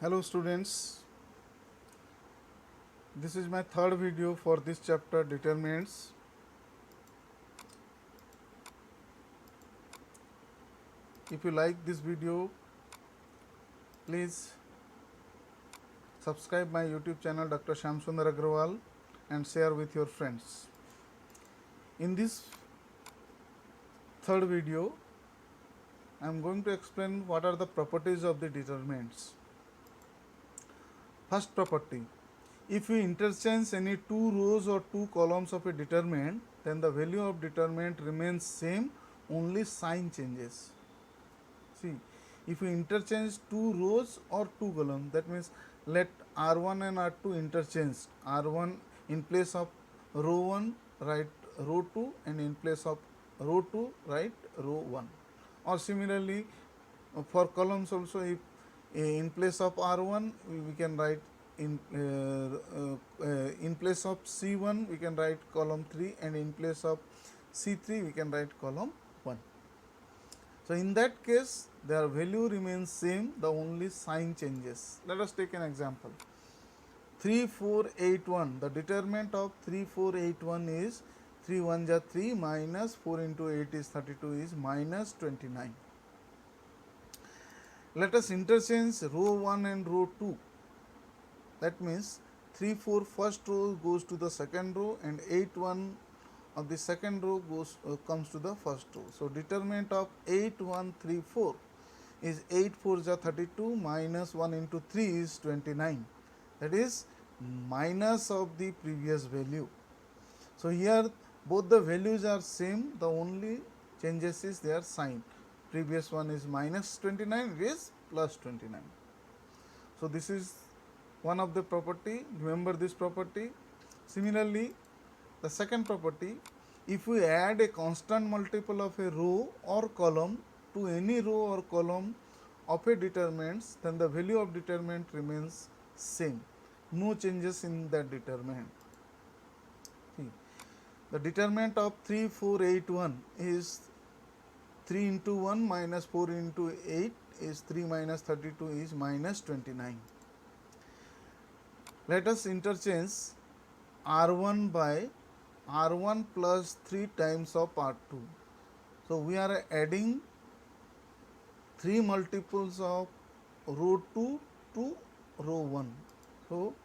Hello students, this is my third video for this chapter determinants. If you like this video, please subscribe my YouTube channel Dr. Shamsundar Agrawal and share with your friends. In this third video, I am going to explain what are the properties of the determinants. First property, if we interchange any two rows or two columns of a determinant, then the value of determinant remains same, only sign changes. See, if we interchange two rows or two columns, that means let R1 and R2 interchange. R1 in place of row 1, write row 2, and in place of row 2, write row 1. Or similarly, for columns also, if in place of R1 we can write in place of C1 we can write column 3, and in place of C3 we can write column 1. So in that case their value remains same, the only sign changes. Let us take an example. 3481, the determinant of 3481 is 3 1 ja 3 minus 4 into 8 is 32 is minus 29. Let us interchange row 1 and row 2. That means 3 4 first row goes to the second row and 8 1 of the second row comes to the first row. So determinant of 8134 is 8 4 ja 32 minus 1 into 3 is 29. That is minus of the previous value. So here both the values are same, the only changes is their sign. Previous one is minus 29, it is plus 29. So this is one of the property, remember this property. Similarly, the second property, if we add a constant multiple of a row or column to any row or column of a determinants, then the value of determinant remains same, no changes in that determinant. See, the determinant of 3481 is 3 into 1 minus 4 into 8 is 3 minus 32 is minus 29. Let us interchange R1 by R1 plus 3 times of R2. So we are adding 3 multiples of row 2 to row 1. So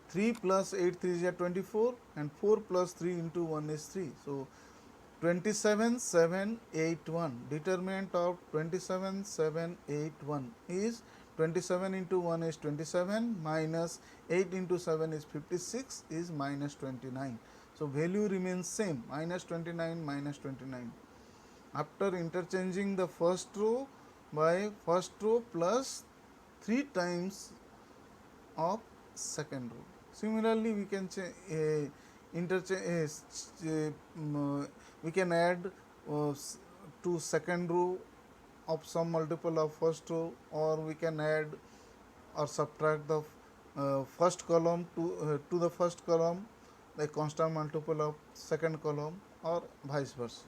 3 plus 8 3 is 24 and 4 plus 3 into 1 is 3. So 27 7 8 1, determinant of 27 7 8 1 is 27 into 1 is 27 minus 8 into 7 is 56 is minus 29. So value remains same, minus 29 minus 29. After interchanging the first row by first row plus 3 times of second row. Similarly, we can we can add to second row of some multiple of first row, or we can add or subtract the first column to the first column, the constant multiple of second column, or vice versa.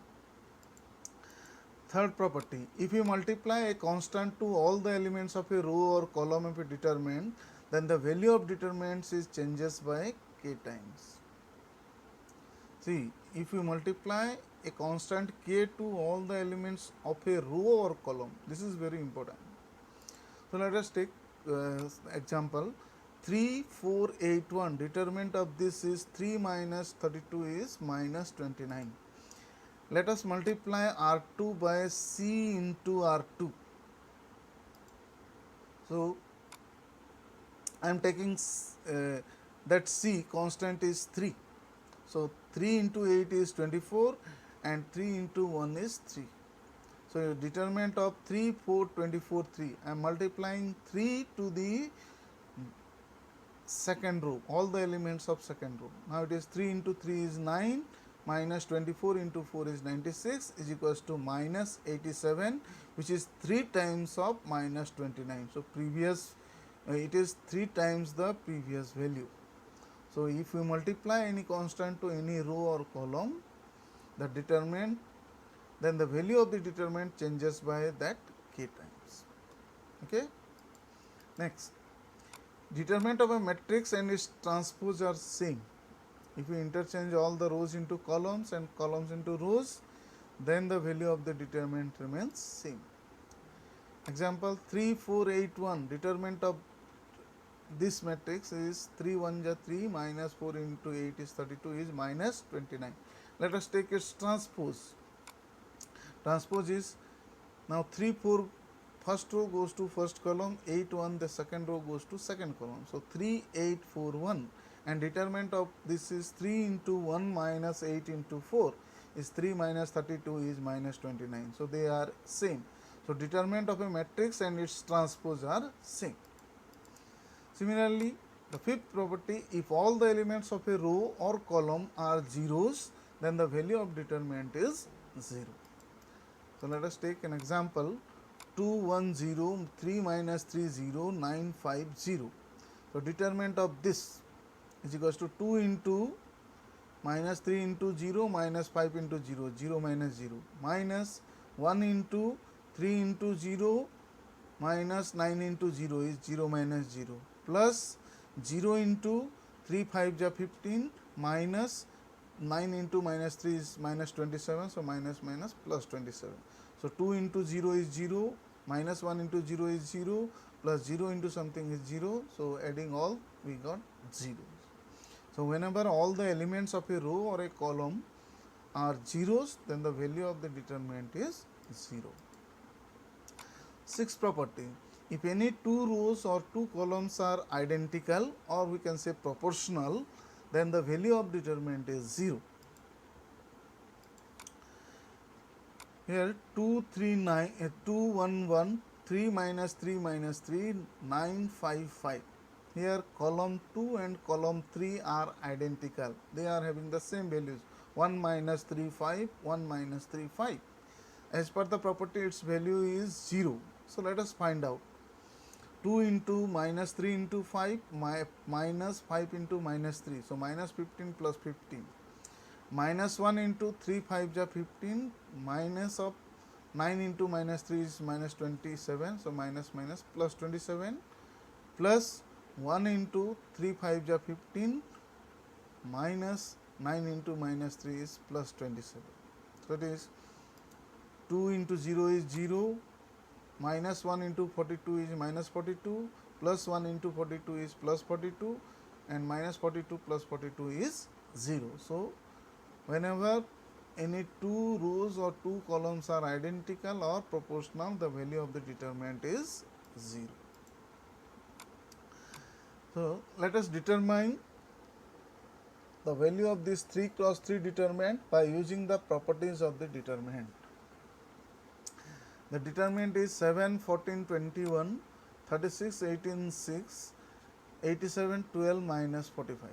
Third property, if you multiply a constant to all the elements of a row or column of a determinant, then the value of determinants is changes by k times. See, if you multiply a constant k to all the elements of a row or column, this is very important. So let us take example 3481, determinant of this is 3 minus 32 is minus 29. Let us multiply R2 by C into R2. So I am taking that C constant is 3. So 3 into 8 is 24 and 3 into 1 is 3. So determinant of 3 4 24 3. I am multiplying 3 to the second row, all the elements of second row. Now it is 3 into 3 is 9 minus 24 into 4 is 96 is equals to minus 87, which is 3 times of minus 29. So previous it is 3 times the previous value. So if we multiply any constant to any row or column, the determinant, then the value of the determinant changes by that k times. Okay. Next, Determinant of a matrix and its transpose are same. If you interchange all the rows into columns and columns into rows, then the value of the determinant remains same. Example 3481, determinant of this matrix is 3 1 ja 3 minus 4 into 8 is 32 is minus 29. Let us take its transpose. Transpose is now 3 4 first row goes to first column, 8 1 the second row goes to second column. So 3 8 4 1, and determinant of this is 3 into 1 minus 8 into 4 is 3 minus 32 is minus 29. So they are same. So determinant of a matrix and its transpose are same. Similarly, the fifth property, if all the elements of a row or column are zeros, then the value of determinant is 0. So let us take an example, 2 1 0 3 minus 3 0 9 5 0. So determinant of this is equals to 2 into minus 3 into 0 minus 5 into 0, 0 minus 0, minus 1 into 3 into 0 minus 9 into 0 is 0 minus 0, plus 0 into 3 5 ja 15 minus 9 into minus 3 is minus 27, so minus minus plus 27. So 2 into 0 is 0, minus 1 into 0 is 0, plus 0 into something is 0, so adding all we got 0. So whenever all the elements of a row or a column are zeros, then the value of the determinant is 0. Sixth property, if any two rows or two columns are identical, or we can say proportional, then the value of determinant is 0. Here 2 3 9 2 1 1 3 minus 3 minus 3 9 5 5. Here column 2 and column 3 are identical. They are having the same values, 1 minus 3 5, 1 minus 3 5. As per the property, its value is 0. So let us find out. 2 into minus 3 into 5 minus 5 into minus 3. So minus 15 plus 15. Minus 1 into 3 5 ja 15, minus of 9 into minus 3 is minus 27. So minus minus plus 27, plus 1 into 3 5 ja 15 minus 9 into minus 3 is plus 27. So it is 2 into 0 is 0, minus 1 into 42 is minus 42, plus 1 into 42 is plus 42, and minus 42 plus 42 is 0. So whenever any two rows or two columns are identical or proportional, the value of the determinant is 0. So let us determine the value of this 3 cross 3 determinant by using the properties of the determinant. The determinant is 7 14 21 36 18 6 87 12 minus 45.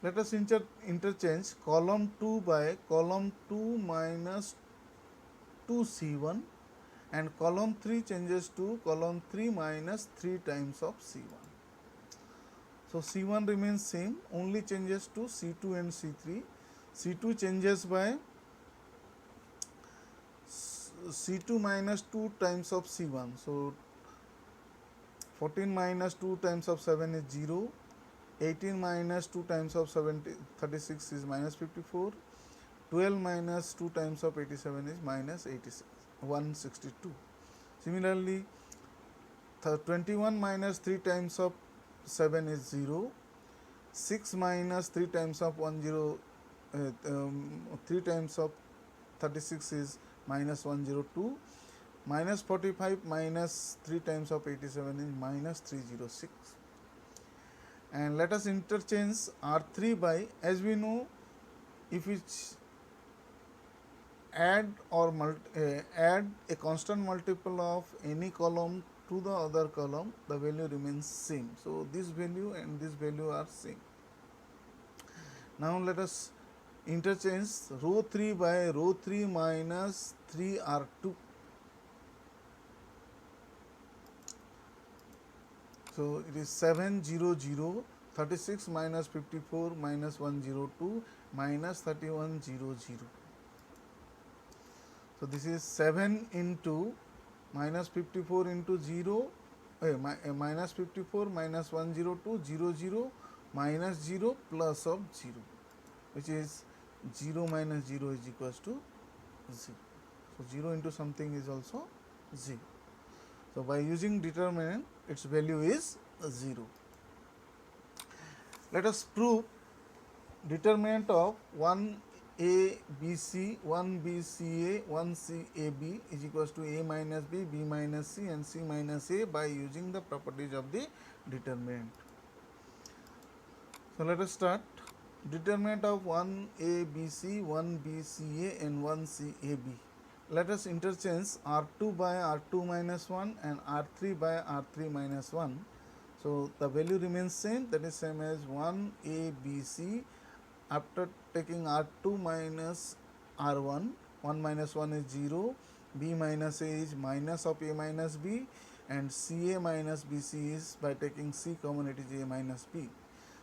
Let us interchange column 2 by column 2 minus 2c1, and column 3 changes to column 3 minus 3 times of c1. So c1 remains same, only changes to c2 and c3. c2 changes by c2 minus 2 times of c1. So 14 minus 2 times of 7 is 0. 18 minus 2 times of 36 is minus 54. 12 minus 2 times of 87 is minus 86, 162. Similarly, 21 minus 3 times of 7 is 0. 6 minus 3 times of 3 times of 36 is minus 102. Minus 45 minus 3 times of 87 is minus 306. And let us interchange R3 by, as we know, if we add or add a constant multiple of any column to the other column, the value remains same. So this value and this value are same. Now let us interchange row 3 by row 3 minus 3R2. So it is 7 0 0 36 minus 54 minus 102 minus 31 0 0. So this is 7 into minus 54 into 0, minus 54 minus 102, 0 0 minus 0 plus of 0, which is 0 minus 0 is equals to 0. So 0 into something is also 0. So by using determinant, its value is 0. Let us prove determinant of 1a b c, 1b c a, 1 c a b is equals to a minus b, b minus c and c minus a by using the properties of the determinant. So let us start. Determinant of 1a b c, 1b c a and 1 c a b. Let us interchange r2 by r2 minus 1 and r3 by r3 minus 1. So the value remains same, that is same as 1a b c. After taking r2 minus r1, 1 minus 1 is 0, b minus a is minus of a minus b, and ca minus bc is, by taking c common, it is a minus b.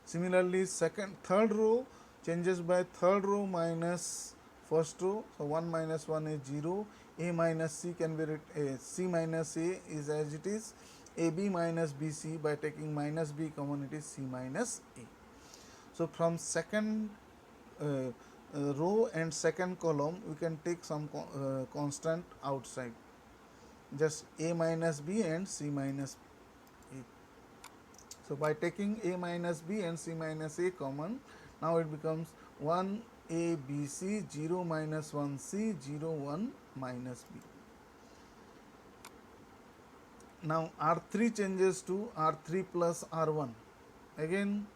Similarly, third row changes by third row minus first row. So 1 minus 1 is 0, a minus c can be written, c minus a is as it is, ab minus bc, by taking minus b common, it is c minus a. So from second row and second column, we can take some constant outside, just a minus b and c minus a. So by taking a minus b and c minus a common, now it becomes 1 a b c, 0 minus 1 c, 0 1 minus b. Now r3 changes to r3 plus r1. Again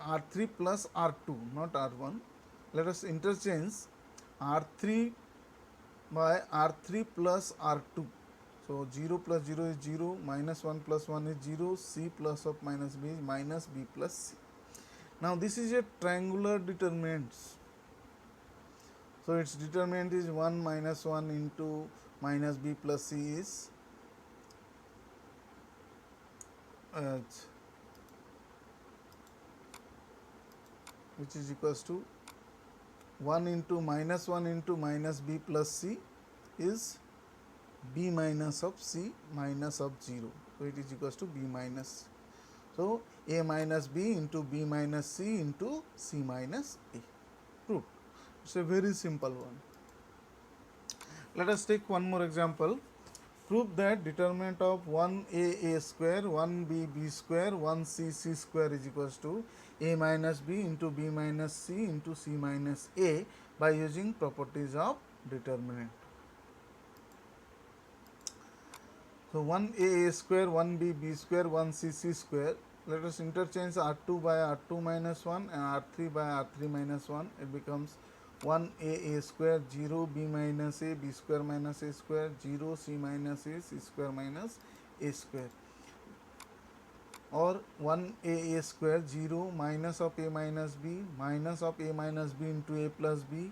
r3 plus r2, not r1. Let us interchange r3 by r3 plus r2. So 0 plus 0 is 0, minus 1 plus 1 is 0, c plus of minus b is minus b plus c. Now this is a triangular determinant. So its determinant is 1 minus 1 into minus b plus c is which is equals to 1 into minus b plus c is b minus of c minus of 0. So it is equals to b minus. So a minus b into b minus c into c minus a. Proved. It's a very simple one. Let us take one more example. Prove that determinant of 1a square, 1b b square, 1c c square is equals to a minus b into b minus c into c minus a by using properties of determinant. So 1a square, 1b b square, 1c c square. Let us interchange r2 by r2 minus 1 and r3 by r3 minus 1. It becomes 1a square, 0 b minus a, b square minus a square, 0 c minus a, c square minus a square. Or 1a square, 0 minus of a minus b, minus of a minus b into a plus b,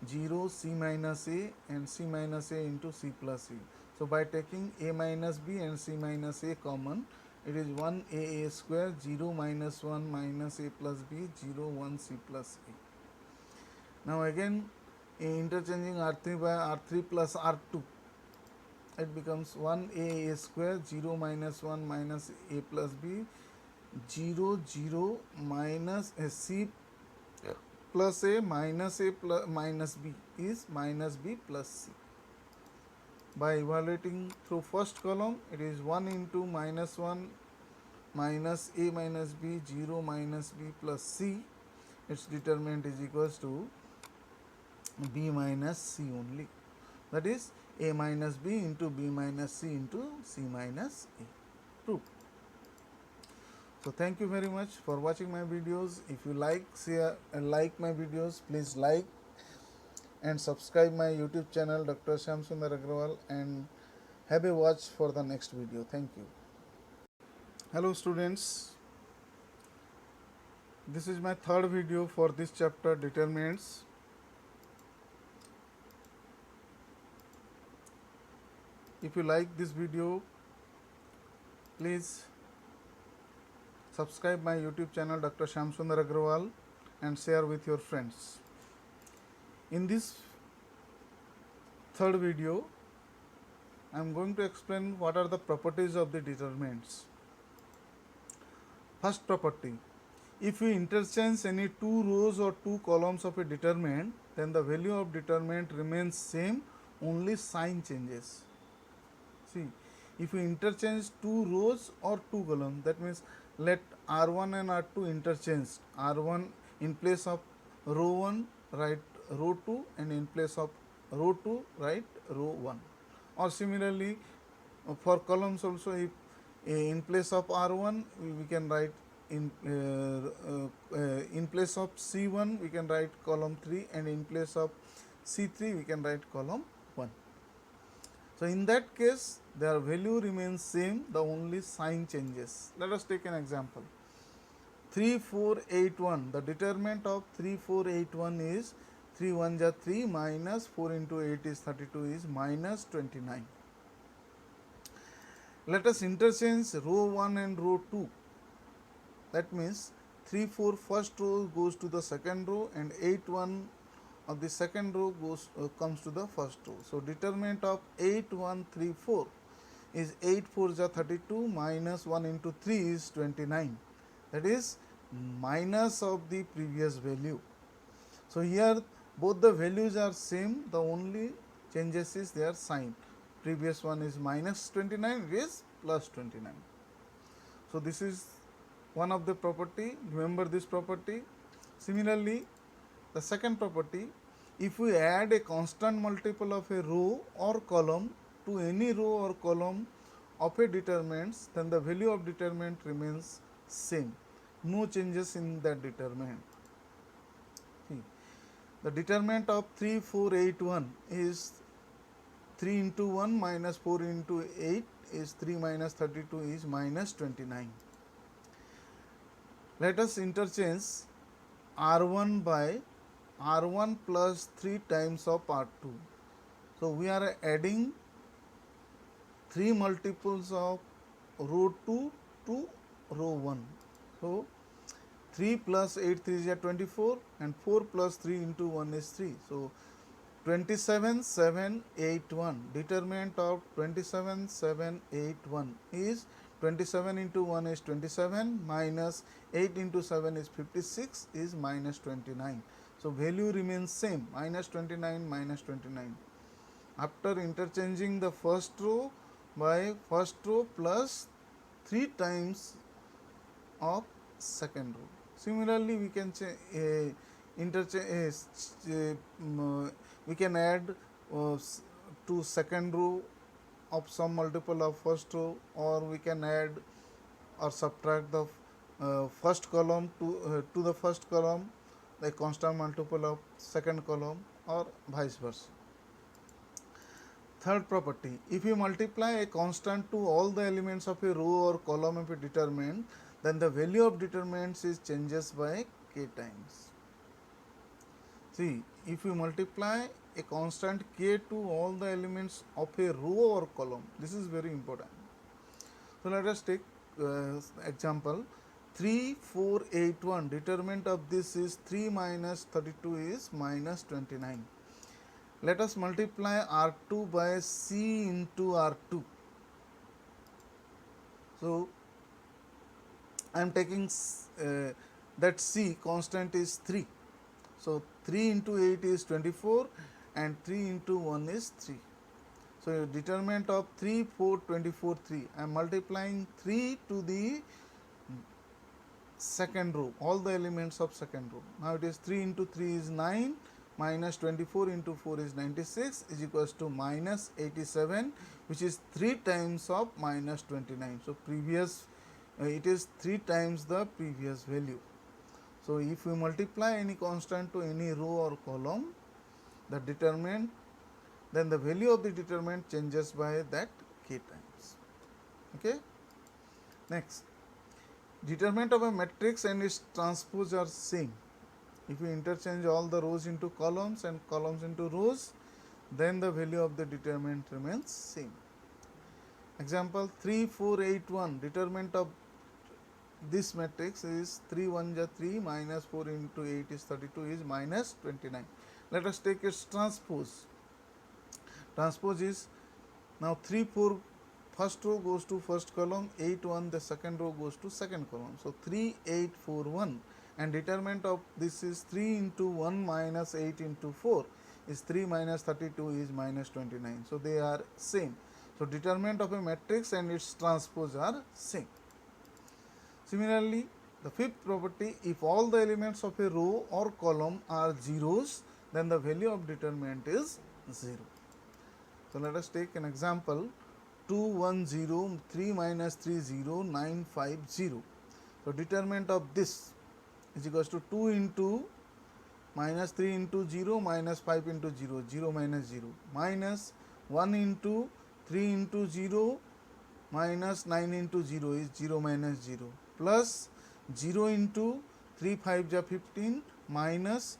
0 c minus a and c minus a into c plus a. So by taking a minus b and c minus a common, it is 1a square, 0 minus 1 minus a plus b, 0 1 c plus a. Now again interchanging r3 by r3 plus r2, it becomes 1a square, 0 minus 1 minus a plus b, 0 0 minus c plus a minus b is minus b plus c. By evaluating through first column, it is 1 into minus 1 minus a minus b, 0 minus b plus c. Its determinant is equals to b minus c only, that is a minus b into b minus c into c minus a. True. So thank you very much for watching my videos. If you like my videos, please like and subscribe my YouTube channel Dr. Shyamsundar Agrawal and have a watch for the next video. Thank you. Hello students, this is my third video for this chapter, determinants. If you like this video, Please subscribe my YouTube channel Dr. Shamsundar Agrawal and share with your friends. In this third video, I am going to explain what are the properties of the determinants. First property, if we interchange any two rows or two columns of a determinant, then the value of determinant remains same, only sign changes. See, if we interchange two rows or two columns, that means let R1 and R2 interchange. R1 in place of row 1 write row 2, and in place of row 2 write row 1. Or similarly for columns also, if in place of R1 we can write in place of C1 we can write column 3, and in place of C3 we can write column 1. So in that case their value remains same, the only sign changes. Let us take an example. 3481, the determinant of 3481 is 3 1 ja 3 minus 4 into 8 is 32 is minus 29. Let us interchange row 1 and row 2. That means 3 4 first row goes to the second row, and 8 1 of the second row comes to the first row. So determinant of 8 1 3 4 is 8 4 ja 32 minus 1 into 3 is 29. That is minus of the previous value. So here both the values are same, the only changes is their sign. Previous one is minus 29, it is plus 29. So this is one of the property, remember this property. Similarly, the second property, if we add a constant multiple of a row or column to any row or column of a determinant, then the value of determinant remains same, no changes in that determinant. The determinant of 3481 is 3 into 1 minus 4 into 8 is 3 minus 32 is minus 29. Let us interchange R1 by R1 plus 3 times of R2. So we are adding 3 multiples of row 2 to row 1. So 3 plus 8 3 is 24, and 4 plus 3 into 1 is 3. So 27 7 8 1, determinant of 27 7 8 1 is 27 into 1 is 27 minus 8 into 7 is 56 is minus 29. So value remains same, minus 29 minus 29. After interchanging the first row by first row plus 3 times of second row. Similarly, we can we can add to second row of some multiple of first row, or we can add or subtract the first column to the first column, the constant multiple of second column, or vice versa. Third property, if you multiply a constant to all the elements of a row or column of a determinant, then the value of determinants is changes by k times. See, if you multiply a constant k to all the elements of a row or column, this is very important. So let us take example 3481, determinant of this is 3 minus 32 is minus 29. Let us multiply R2 by C into R2. So I am taking that C constant is 3. So 3 into 8 is 24, and 3 into 1 is 3. So determinant of 3 4 24 3. I am multiplying 3 to the second row, all the elements of second row. Now it is 3 into 3 is 9, minus 24 into 4 is 96 is equals to minus 87, which is 3 times of minus 29. So previous it is 3 times the previous value. So if we multiply any constant to any row or column, the determinant, then the value of the determinant changes by that k times. Okay. Next, determinant of a matrix and its transpose are same. If we interchange all the rows into columns and columns into rows, then the value of the determinant remains same. Example 3481, determinant of this matrix is 3 1 ja 3 minus 4 into 8 is 32 is minus 29. Let us take its transpose. Transpose is now 3 4 first row goes to first column, 8 1 the second row goes to second column. So 3 8 4 1, and determinant of this is 3 into 1 minus 8 into 4 is 3 minus 32 is minus 29. So they are same. So determinant of a matrix and its transpose are same. Similarly, the fifth property, if all the elements of a row or column are zeros, then the value of determinant is 0. So let us take an example, 2 1 0 3 minus 3 0 9 5 0. So determinant of this is equals to 2 into minus 3 into 0 minus 5 into 0, 0 minus 0, minus 1 into 3 into 0 minus 9 into 0 is 0 minus 0, plus 0 into 3 5 ja 15 minus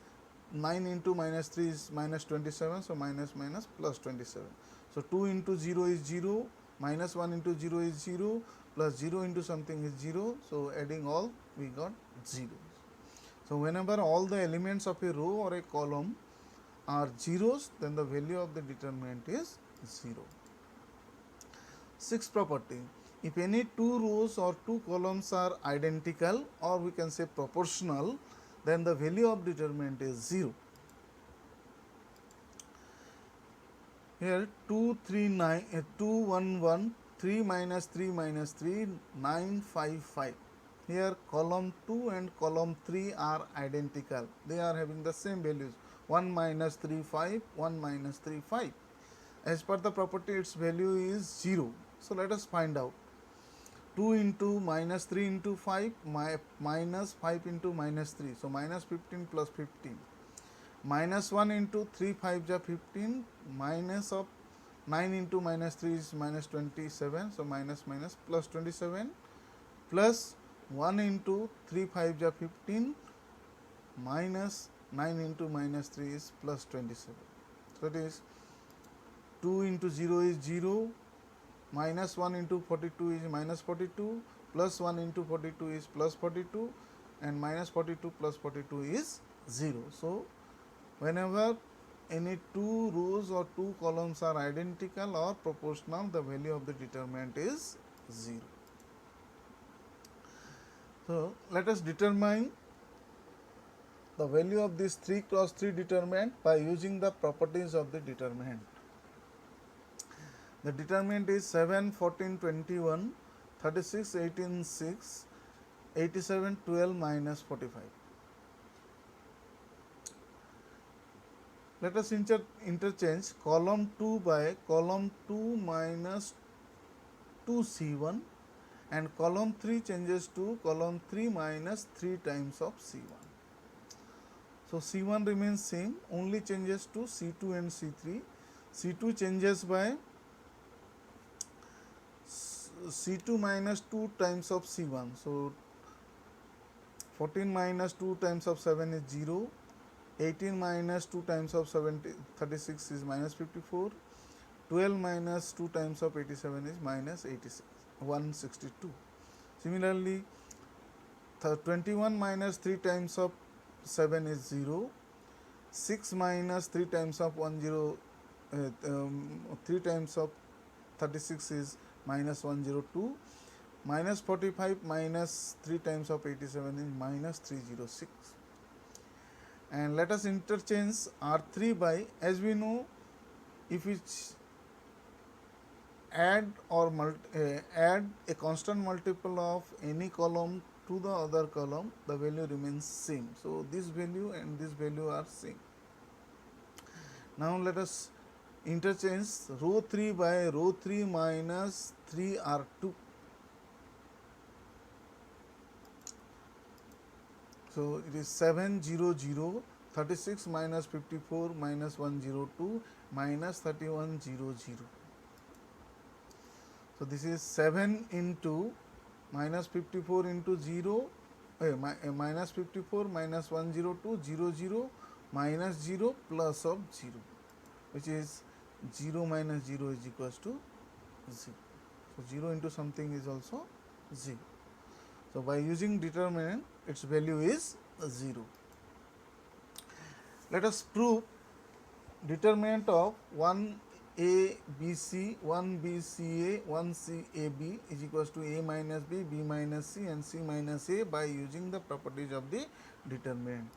9 into minus 3 is minus 27, so minus minus plus 27. So 2 into 0 is 0, minus 1 into 0 is 0, plus 0 into something is 0, so adding all we got 0. So whenever all the elements of a row or a column are zeros, then the value of the determinant is 0. Sixth property, if any two rows or two columns are identical, or we can say proportional, then the value of determinant is 0. Here 2 3 9 2 1 1 3 minus 3 minus 3 9 5 5. Here column 2 and column 3 are identical, they are having the same values, 1 minus 3 5, 1 minus 3 5. As per the property, its value is 0. So let us find out. 2 into minus 3 into 5 minus 5 into minus 3, so minus 15 plus 15, minus 1 into 3 5 ja 15, minus of 9 into minus 3 is minus 27, so minus minus plus 27, plus 1 into 3 5 ja 15, minus 9 into minus 3 is plus 27. So it is 2 into 0 is 0, minus 1 into 42 is minus 42, plus 1 into 42 is plus 42, and minus 42 plus 42 is 0. So whenever any two rows or two columns are identical or proportional, the value of the determinant is 0. So let us determine the value of this 3 cross 3 determinant by using the properties of the determinant. The determinant is 7 14 21 36 18 6 87 12 minus 45. Let us interchange column 2 by column 2 minus 2c1, and column 3 changes to column 3 minus 3 times of c1. So c1 remains same, only changes to c2 and c3. c2 changes by c2 minus 2 times of c1. So 14 minus 2 times of 7 is 0, 18 minus 2 times of 36 is minus 54, 12 minus 2 times of 87 is minus 86, 162. Similarly, 21 minus 3 times of 7 is 0, 6 minus 3 times of 3 times of 36 is minus 102, minus 45 minus 3 times of 87 is minus 306. And let us interchange R3 by, as we know, if we add or add a constant multiple of any column to the other column, the value remains same. So this value and this value are same. Now let us interchange row 3 by row 3 minus 3R2. So it is 7 0 0 36 minus 54 minus 102 minus 31 0 0. So this is 7 into minus 54 into 0, minus 54 minus 102 0 0 minus 0 plus of 0, which is 0 minus 0 is equals to 0. So 0 into something is also 0. So by using determinant, its value is 0. Let us prove determinant of 1a b c, 1b c a, 1 c a b is equals to a minus b, b minus c and c minus a by using the properties of the determinant.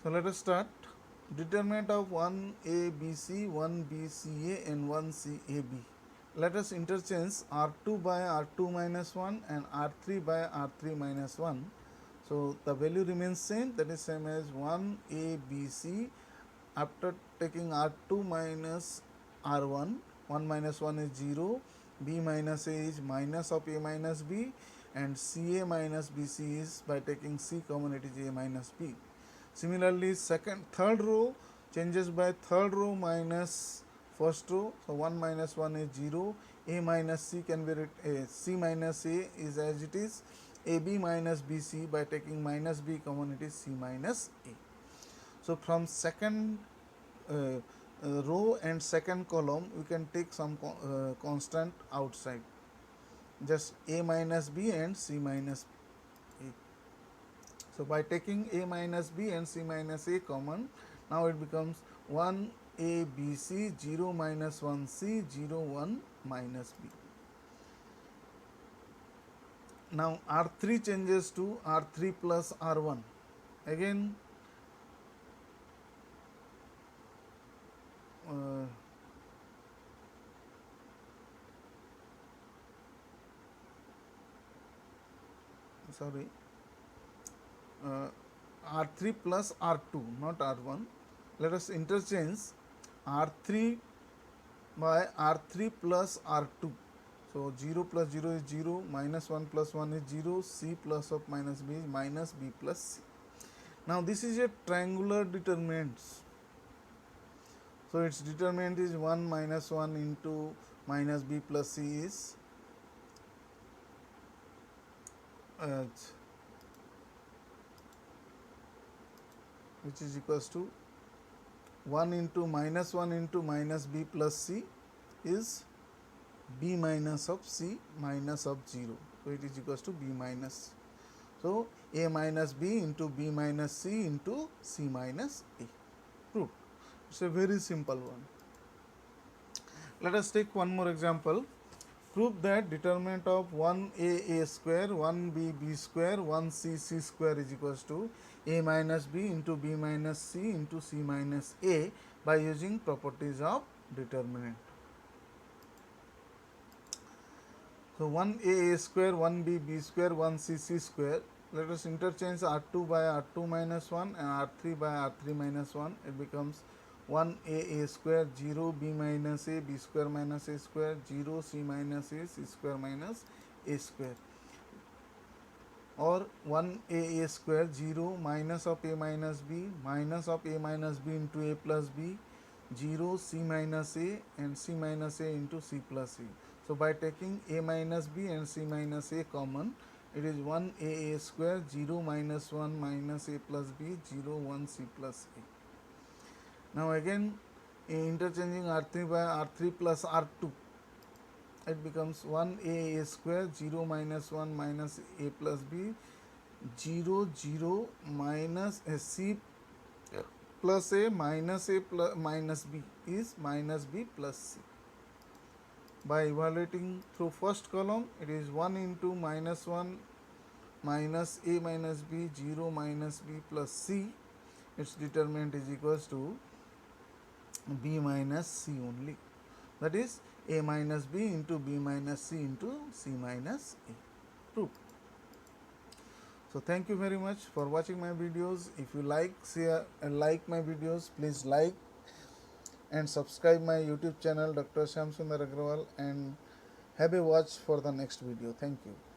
So let us start. Determinant of 1a b c, 1b c a and 1 c a b. Let us interchange R2 by R2 minus 1 and R3 by R3 minus 1. So the value remains same, that is same as 1a b c. After taking R2 minus R1, 1 minus 1 is 0, b minus a is minus of a minus b and ca minus bc is by taking c common, it is a minus b. Similarly, third row changes by third row minus first row. So 1 minus 1 is 0, a minus c can be written, c minus a is as it is, ab minus bc by taking minus b common, it is c minus a. So from second row and second column we can take some constant outside, just a minus b and c minus a. So by taking a minus b and c minus a common, now it becomes 1 a b c, 0 minus 1 c, 0 1 minus b. Now R3 changes to R3 plus R1. Again R3 plus R2, not R1. Let us interchange R3 by R3 plus R2. So 0 plus 0 is 0, minus 1 plus 1 is 0, c plus of minus b is minus b plus c. Now this is a triangular determinant. So its determinant is 1 minus 1 into minus b plus c is which is equals to 1 into minus b plus c is b minus of c minus of 0. So it is equals to b minus. So a minus b into b minus c into c minus a. Proved. It's a very simple one. Let us take one more example. Prove that determinant of 1a square, 1b b square, 1c c square is equals to a minus b into b minus c into c minus a by using properties of determinant. So 1a square, 1b b square, 1c c square. Let us interchange R2 by R2 minus 1 and R3 by R3 minus 1. It becomes 1a square, 0 b minus a, b square minus a square, 0 c minus a, c square minus a square. Or 1a square, 0 minus of a minus b, minus of a minus b into a plus b, 0 c minus a and c minus a into c plus a. So by taking a minus b and c minus a common, it is 1a square, 0 minus 1 minus a plus b, 0 1 c plus a. Now again interchanging R3 by R3 plus R2, it becomes 1a square, 0 minus 1 minus a plus b, 0 0 minus c plus a plus minus b is minus b plus c. By evaluating through first column, it is 1 into minus 1 minus a minus b, 0 minus b plus c. Its determinant is equals to b minus c only, that is a minus b into b minus c into c minus a. True. So thank you very much for watching my videos. If you share and like my videos, please like and subscribe my YouTube channel Dr. Shyam Sundar Agrawal and have a watch for the next video. Thank you.